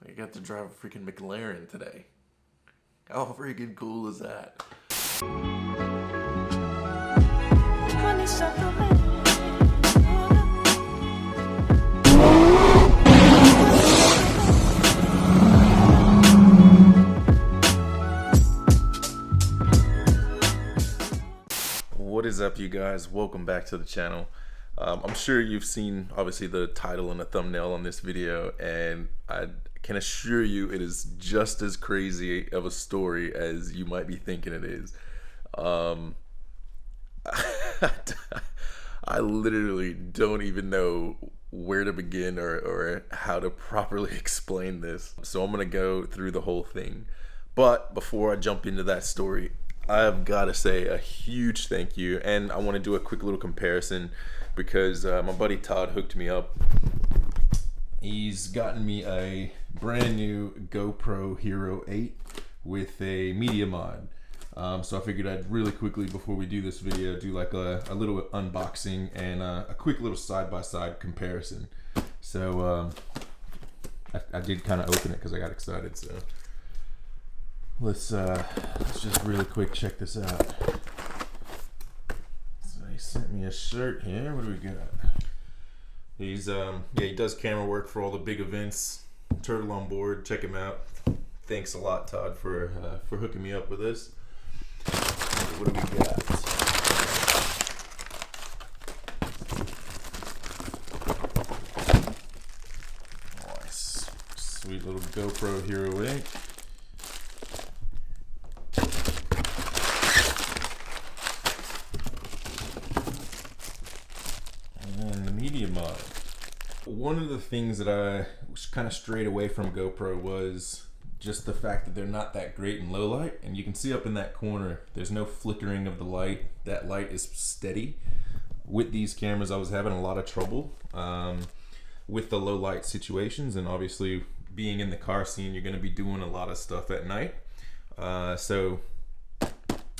I got to drive a freaking Mclaren today. How freaking cool is that? What is up, you guys? Welcome back to the channel. I'm sure you've seen obviously the title and the thumbnail on this video, and I can assure you it is just as crazy of a story as you might be thinking it is. I literally don't even know where to begin or how to properly explain this. So I'm gonna go through the whole thing. But before I jump into that story, I've got to say a huge thank you, and I want to do a quick little comparison because my buddy Todd hooked me up. He's gotten me a brand new GoPro Hero 8 with a media mod. So I figured I'd really quickly, before we do this video, do like a little unboxing and a quick little side-by-side comparison. So I did kind of open it because I got excited. So let's just really quick check this out. So he sent me a shirt here. What do we got? He's he does camera work for all the big events. Turtle on board. Check him out. Thanks a lot, Todd, for hooking me up with this. What do we got? Nice, sweet little GoPro Hero 8. And the media mod. One of the things that I was kind of strayed away from GoPro was just the fact that they're not that great in low light. And you can see up in that corner, there's no flickering of the light. That light is steady. With these cameras, I was having a lot of trouble with the low light situations. And obviously, being in the car scene, you're going to be doing a lot of stuff at night. So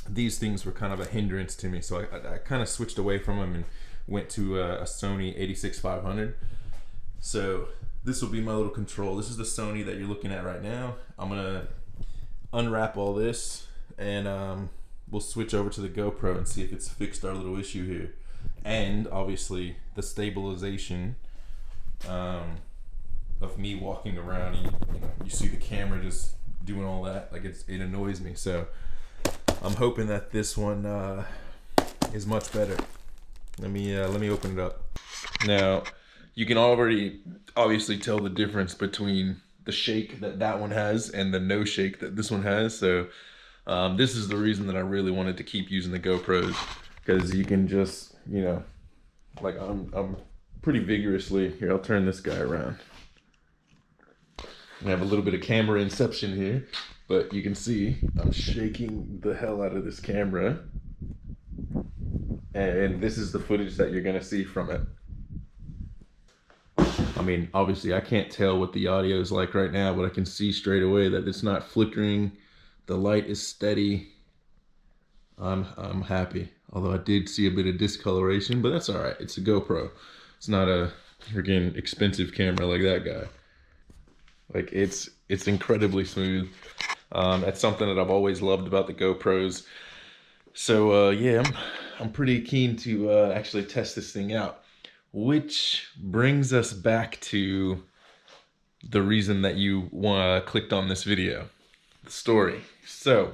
these things were kind of a hindrance to me. So I kind of switched away from them and went to a Sony 86-500. So this will be my little control. This is the Sony that you're looking at right now. I'm gonna unwrap all this and we'll switch over to the GoPro and see if it's fixed our little issue here. And obviously the stabilization of me walking around, you see the camera just doing all that, like it annoys me. So I'm hoping that this one is much better. Let me open it up. Now, you can already obviously tell the difference between the shake that one has and the no shake that this one has. So this is the reason that I really wanted to keep using the GoPros, because you can just, like I'm pretty vigorously, here, I'll turn this guy around. I have a little bit of camera inception here, but you can see I'm shaking the hell out of this camera. And this is the footage that you're gonna see from it. I mean, obviously I can't tell what the audio is like right now, but I can see straight away that it's not flickering. The light is steady. I'm happy. Although I did see a bit of discoloration, but that's all right. It's a GoPro. It's not a freaking expensive camera like that guy. Like it's incredibly smooth. That's something that I've always loved about the GoPros. So yeah, I'm pretty keen to actually test this thing out. Which brings us back to the reason that you clicked on this video, the story. So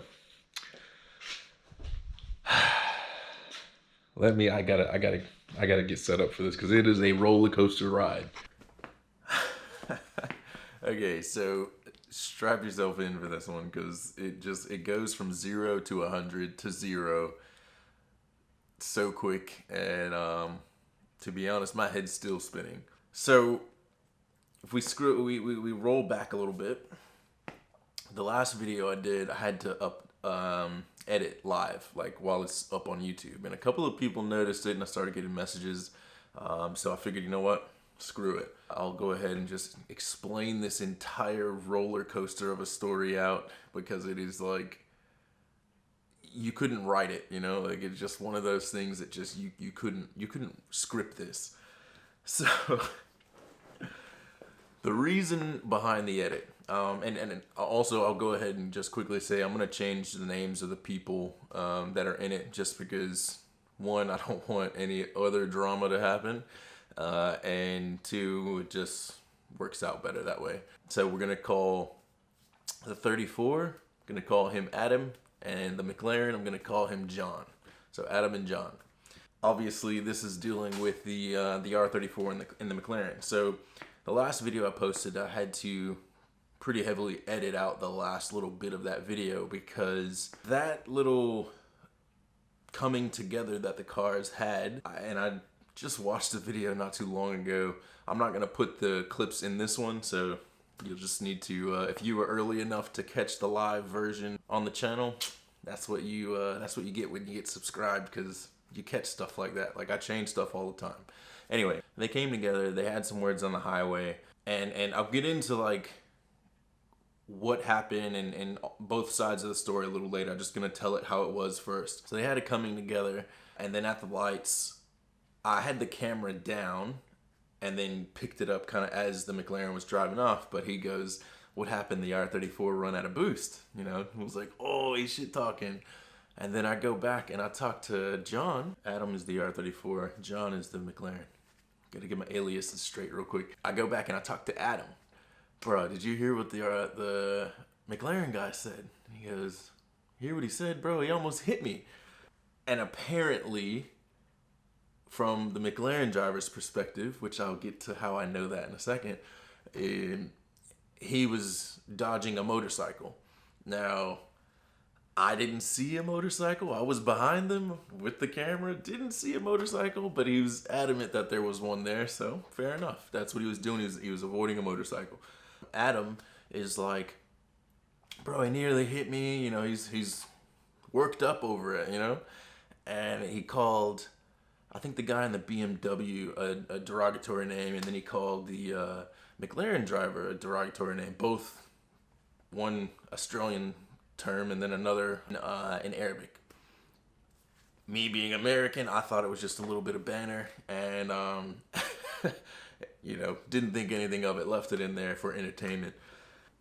I gotta get set up for this because it is a roller coaster ride. Okay, so strap yourself in for this one because it goes from 0 to 100 to 0 so quick, and to be honest, my head's still spinning. So if we roll back a little bit, the last video I did, I had to edit live, like while it's up on YouTube, and a couple of people noticed it, and I started getting messages. So I figured, you know what? Screw it. I'll go ahead and just explain this entire roller coaster of a story out, because it is like, you couldn't write it, like it's just one of those things that just you couldn't script this. So The reason behind the edit, and also I'll go ahead and just quickly say I'm gonna change the names of the people that are in it, just because one, I don't want any other drama to happen, and two, it just works out better that way. So we're gonna call the 34, gonna call him Adam, and the McLaren, I'm gonna call him John. So Adam and John. Obviously, this is dealing with the R34 and the McLaren. So the last video I posted, I had to pretty heavily edit out the last little bit of that video, because that little coming together that the cars had, and I just watched the video not too long ago. I'm not gonna put the clips in this one, so you'll just need to, if you were early enough to catch the live version on the channel, that's what you get when you get subscribed, because you catch stuff like that. Like, I change stuff all the time. Anyway, they came together, they had some words on the highway, and I'll get into like what happened and both sides of the story a little later. I'm just gonna tell it how it was first. So they had it coming together, and then at the lights, I had the camera down and then picked it up kind of as the McLaren was driving off, but he goes, "What happened? The R34 run out of boost." You know, it was like, oh, he's shit talking. And then I go back and I talk to John. Adam is the R34, John is the McLaren. Gotta get my aliases straight real quick. I go back and I talk to Adam. Bro, did you hear what the McLaren guy said? He goes, hear what he said, bro? He almost hit me. And apparently, from the McLaren driver's perspective, which I'll get to how I know that in a second, he was dodging a motorcycle. Now, I didn't see a motorcycle. I was behind them with the camera, didn't see a motorcycle, but he was adamant that there was one there, so fair enough. That's what he was doing. He was avoiding a motorcycle. Adam is like, bro, he nearly hit me. You know, he's worked up over it, you know? And he called, I think, the guy in the BMW a derogatory name, and then he called the McLaren driver a derogatory name, both one Australian term and then another in Arabic. Me being American, I thought it was just a little bit of banter, and you know, didn't think anything of it, left it in there for entertainment.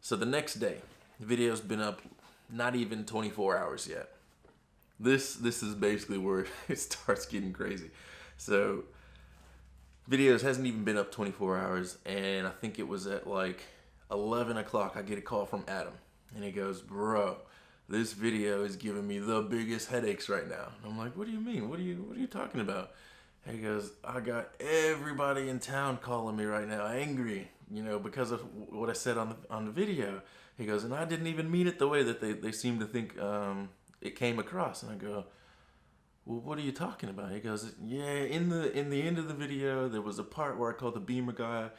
So the next day, the video's been up not even 24 hours yet. This is basically where it starts getting crazy. So videos hasn't even been up 24 hours, and I think it was at like 11 o'clock I get a call from Adam. And he goes, bro, this video is giving me the biggest headaches right now. And I'm like, what do you mean? What are you talking about? And he goes, I got everybody in town calling me right now, angry, you know, because of what I said on the video. He goes, and I didn't even mean it the way that they seem to think it came across. And I go, well, what are you talking about? He goes, yeah, in the end of the video, there was a part where I called the Beamer guy,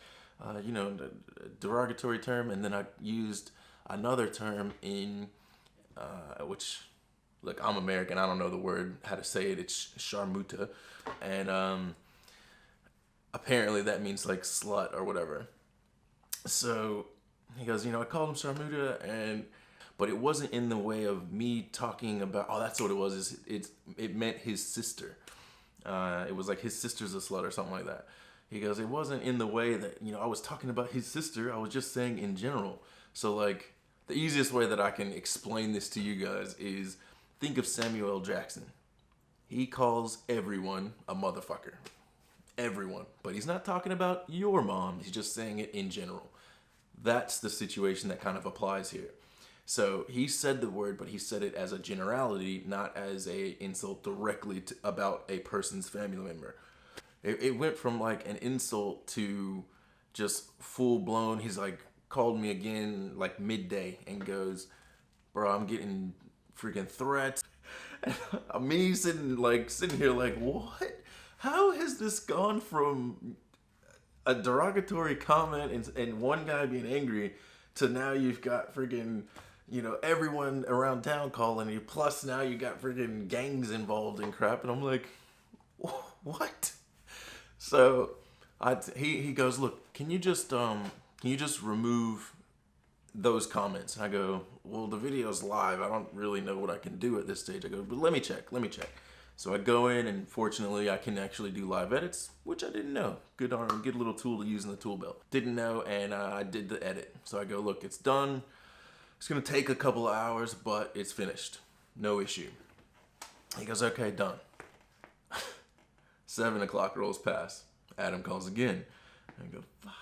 you know, a derogatory term, and then I used another term in which, look, I'm American, I don't know the word, how to say it, it's sharmuta, and apparently that means like slut or whatever. So he goes, you know, I called him sharmuta, but it wasn't in the way of me talking about, oh, that's what it was, it meant his sister. It was like his sister's a slut or something like that. He goes, it wasn't in the way that, you know, I was talking about his sister, I was just saying in general. So like, the easiest way that I can explain this to you guys is, think of Samuel L. Jackson. He calls everyone a motherfucker. Everyone. But he's not talking about your mom, he's just saying it in general. That's the situation that kind of applies here. So he said the word, but he said it as a generality, not as a insult directly about a person's family member. It went from like an insult to just full blown, he's like, called me again like midday and goes, bro, I'm getting freaking threats. And me sitting here like, what? How has this gone from a derogatory comment and one guy being angry to now you've got freaking, you know, everyone around town calling you, plus now you got freaking gangs involved in crap. And I'm like, what? So he goes, look, can you just remove those comments? And I go, well, the video's live. I don't really know what I can do at this stage. I go, but let me check. So I go in, and fortunately I can actually do live edits, which I didn't know. Good little tool to use in the tool belt. Didn't know, and I did the edit. So I go, look, it's done. It's gonna take a couple of hours, but it's finished. No issue. He goes, okay, done. 7 o'clock rolls past. Adam calls again. I go, fuck,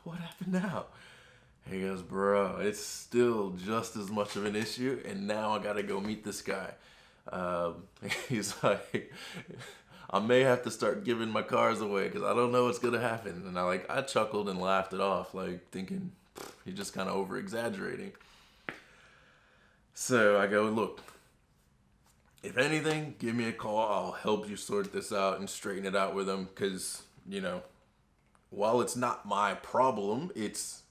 what happened now? He goes, bro, it's still just as much of an issue, and now I gotta go meet this guy. He's like, I may have to start giving my cars away because I don't know what's gonna happen. And I chuckled and laughed it off, like thinking he's just kind of over exaggerating. So I go, look, if anything, give me a call. I'll help you sort this out and straighten it out with him, because while it's not my problem, it's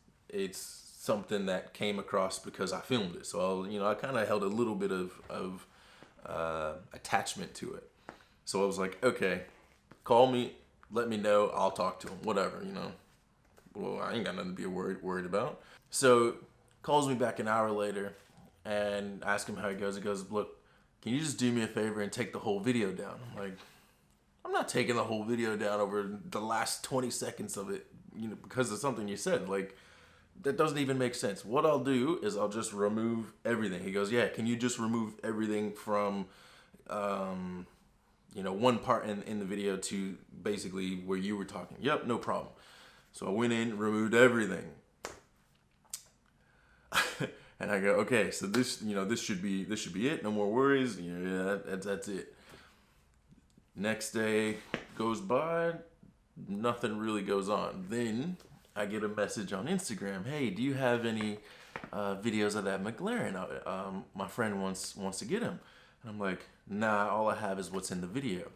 something that came across because I filmed it. So I kind of held a little bit of attachment to it. So I was like, okay, call me, let me know, I'll talk to him, whatever, Well, I ain't got nothing to be worried about. So calls me back an hour later and ask him how he goes. He goes, look, can you just do me a favor and take the whole video down? I'm like, I'm not taking the whole video down over the last 20 seconds of it, because of something you said. Like, that doesn't even make sense. What I'll do is I'll just remove everything. He goes, yeah, can you just remove everything from, one part in the video to basically where you were talking? Yep, no problem. So I went in, removed everything. And I go, okay, so this should be it. No more worries. That's it. Next day goes by, nothing really goes on. Then I get a message on Instagram. Hey, do you have any videos of that McLaren? My friend wants to get him. And I'm like, nah, all I have is what's in the video.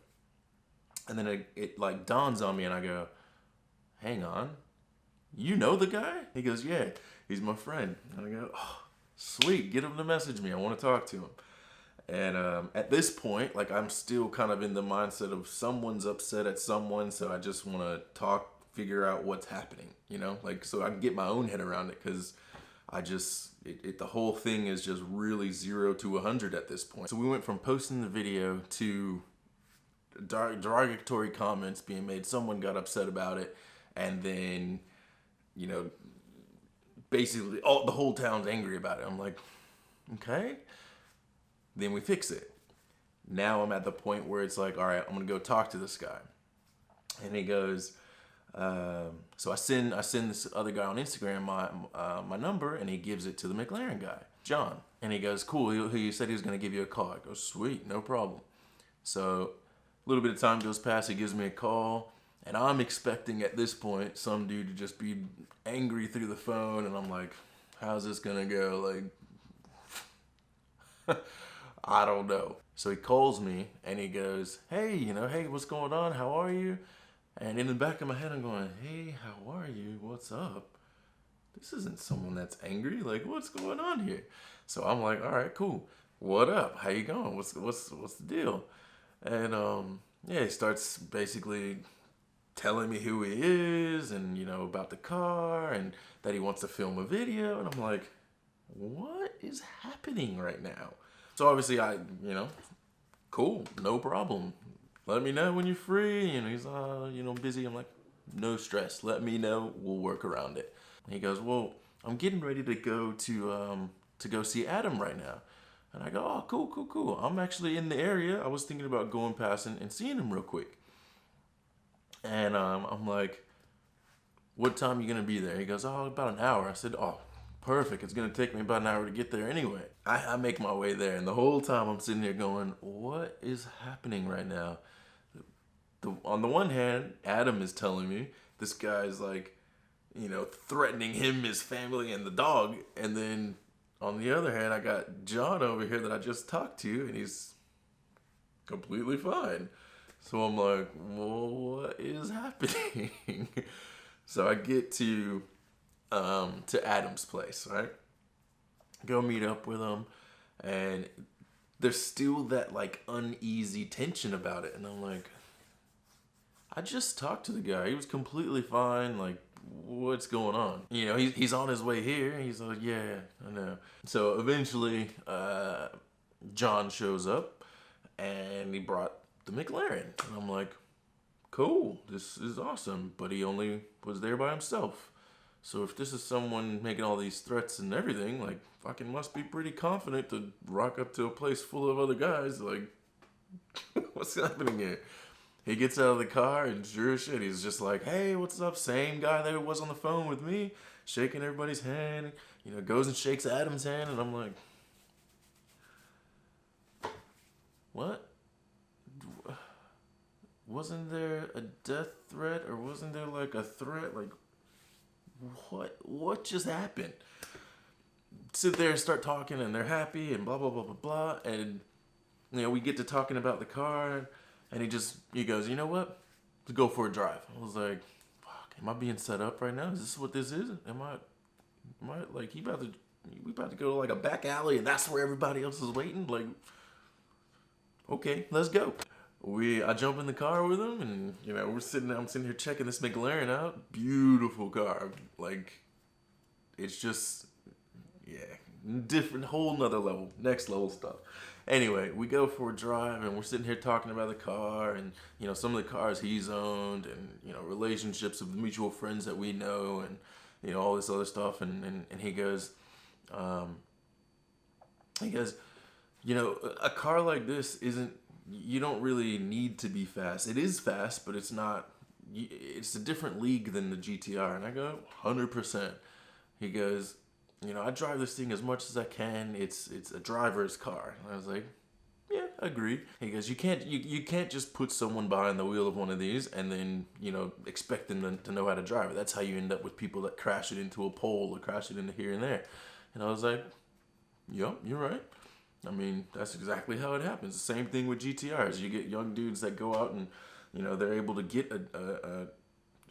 And then it like dawns on me, and I go, hang on, you know the guy? He goes, yeah, he's my friend. And I go, oh, sweet, get him to message me. I want to talk to him. And at this point, I'm still kind of in the mindset of someone's upset at someone, so I just want to talk, figure out what's happening, so I can get my own head around it, because the whole thing is just really 0 to 100 at this point. So we went from posting the video to derogatory comments being made. Someone got upset about it, and then, basically the whole town's angry about it. I'm like, okay. Then we fix it. Now I'm at the point where it's like, all right, I'm gonna go talk to this guy. And he goes, so I send this other guy on Instagram my number, and he gives it to the McLaren guy, John. And he goes, cool, he said he was gonna give you a call. I go, sweet, no problem. So a little bit of time goes past, he gives me a call, and I'm expecting at this point some dude to just be angry through the phone, and I'm like, how's this gonna go? I don't know. So he calls me and he goes, hey, hey, what's going on? How are you? And in the back of my head, I'm going, hey, how are you? What's up? This isn't someone that's angry. What's going on here? So I'm like, all right, cool. What up? How you going? What's the deal? And he starts basically telling me who he is, and about the car, and that he wants to film a video. And I'm like, what is happening right now? So obviously cool, no problem. Let me know when you're free. He's busy. I'm like, no stress. Let me know. We'll work around it. And he goes, well, I'm getting ready to go to go see Adam right now. And I go, oh, cool. I'm actually in the area. I was thinking about going past and seeing him real quick. And I'm like, what time are you gonna be there? He goes, oh, about an hour. I said, oh, perfect. It's gonna take me about an hour to get there anyway. I make my way there, and the whole time I'm sitting here going, what is happening right now? On the one hand, Adam is telling me this guy's threatening him, his family, and the dog. And then on the other hand, I got John over here that I just talked to, and he's completely fine. So I'm like, well, what is happening? So I get to Adam's place, right? Go meet up with him, and there's still that uneasy tension about it. And I'm like, I just talked to the guy. He was completely fine. What's going on? He's on his way here. He's like, yeah, I know. So eventually, John shows up, and he brought the McLaren. And I'm like, cool, this is awesome. But he only was there by himself. So if this is someone making all these threats and everything, like, fucking must be pretty confident to rock up to a place full of other guys. Like, what's happening here? He gets out of the car and sure as shit, he's just like, hey, what's up? Same guy that was on the phone with me, shaking everybody's hand. You know, goes and shakes Adam's hand, and I'm like, what? Wasn't there a death threat, or wasn't there like a threat? Like, what just happened? Sit there and start talking, and they're happy, and blah blah blah blah blah, and you know, we get to talking about the car, and he goes, you know what? Let's go for a drive. I was like, fuck, am I being set up right now? Is this what this is? Am I like, we about to go to like a back alley, and that's where everybody else is waiting? Like, okay, let's go. I jump in the car with him, and you know, I'm sitting here checking this McLaren out. Beautiful car. Like, it's just, yeah, different, whole nother level, next level stuff. Anyway, we go for a drive, and we're sitting here talking about the car, and you know, some of the cars he's owned, and you know, relationships of mutual friends that we know, and you know, all this other stuff. And he goes, you know, a car like this isn't. You don't really need to be fast. It is fast, but it's not. It's a different league than the GTR. And I go, 100%. He goes, you know, I drive this thing as much as I can. It's a driver's car. And I was like, yeah, agreed. He goes, you can't just put someone behind the wheel of one of these and then, you know, expect them to know how to drive it. That's how you end up with people that crash it into a pole or crash it into here and there. And I was like, yep, you're right. I mean, that's exactly how it happens. The same thing with GTRs. You get young dudes that go out and, you know, they're able to get a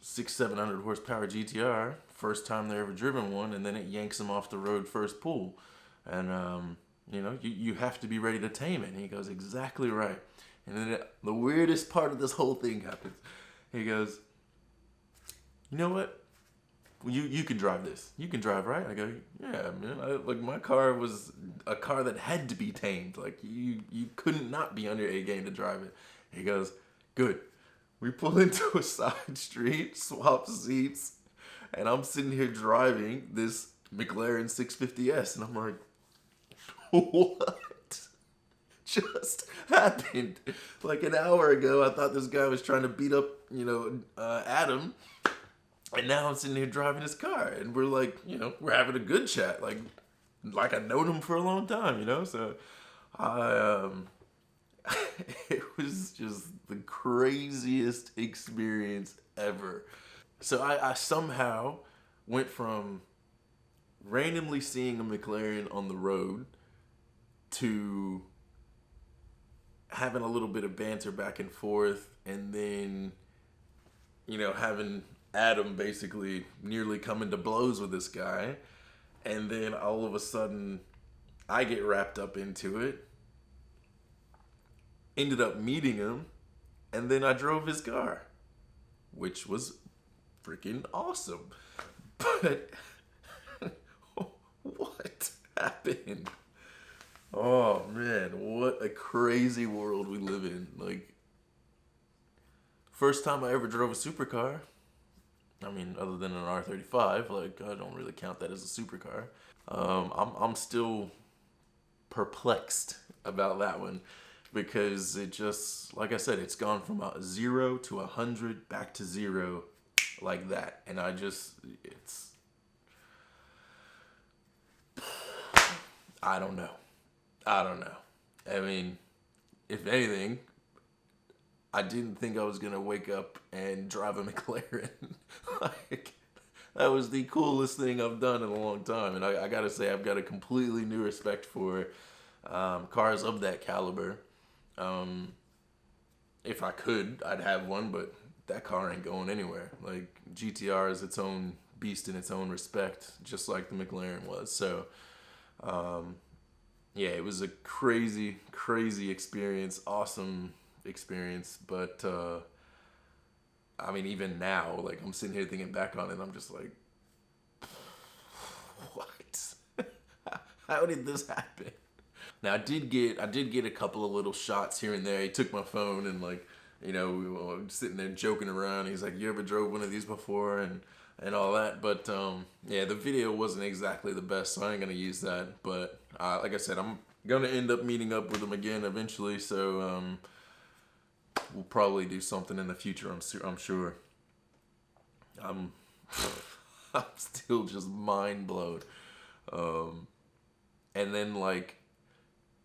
600-700 horsepower GTR first time they're ever driven one, and then it yanks them off the road first pull. And, you know, you have to be ready to tame it. And he goes, exactly right. And then the weirdest part of this whole thing happens. He goes, you know what? You can drive this. You can drive, right? I go, yeah, man. Like, my car was a car that had to be tamed. Like, you couldn't not be on your A game to drive it. He goes, good. We pull into a side street, swap seats, and I'm sitting here driving this McLaren 650S, and I'm like, what just happened? Like, an hour ago, I thought this guy was trying to beat up, you know, Adam. And now I'm sitting here driving his car, and we're like, you know, we're having a good chat, like I've known him for a long time, you know. So, it was just the craziest experience ever. So I somehow went from randomly seeing a McLaren on the road to having a little bit of banter back and forth, and then, you know, having Adam basically nearly coming to blows with this guy, and then all of a sudden I get wrapped up into it, ended up meeting him, and then I drove his car, which was freaking awesome. But what happened? Oh man, what a crazy world we live in. Like, first time I ever drove a supercar. I mean, other than an R35, like, I don't really count that as a supercar. I'm still perplexed about that one, because it just, like I said, it's gone from 0 to 100 back to 0 like that. And I don't know. I mean, if anything, I didn't think I was going to wake up and drive a McLaren. Like, that was the coolest thing I've done in a long time. And I got to say, I've got a completely new respect for cars of that caliber. If I could, I'd have one, but that car ain't going anywhere. Like, GTR is its own beast in its own respect, just like the McLaren was. So, yeah, it was a crazy, crazy experience. Awesome experience. But, I mean, even now, like, I'm sitting here thinking back on it, I'm just like, what? How did this happen? Now I did get a couple of little shots here and there. He took my phone and like, you know, we were sitting there joking around. He's like, "You ever drove one of these before?" and all that. But yeah, the video wasn't exactly the best, so I ain't gonna use that. But like I said, I'm gonna end up meeting up with him again eventually. So we'll probably do something in the future. I'm sure. I'm still just mind blown. And then like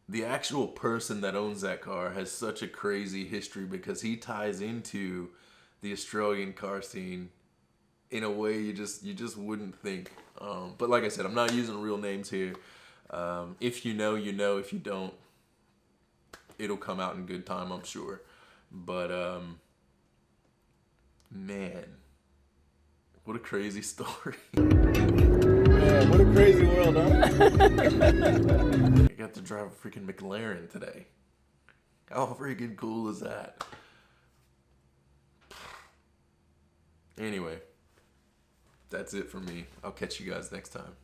the actual person that owns that car has such a crazy history because he ties into the Australian car scene in a way you just wouldn't think. But like I said, I'm not using real names here. If you know, you know. If you don't, it'll come out in good time, I'm sure. But man, what a crazy story. Man, what a crazy world, huh? I got to drive a freaking Mclaren today. How freaking cool is that? Anyway, that's it for me. I'll catch you guys next time.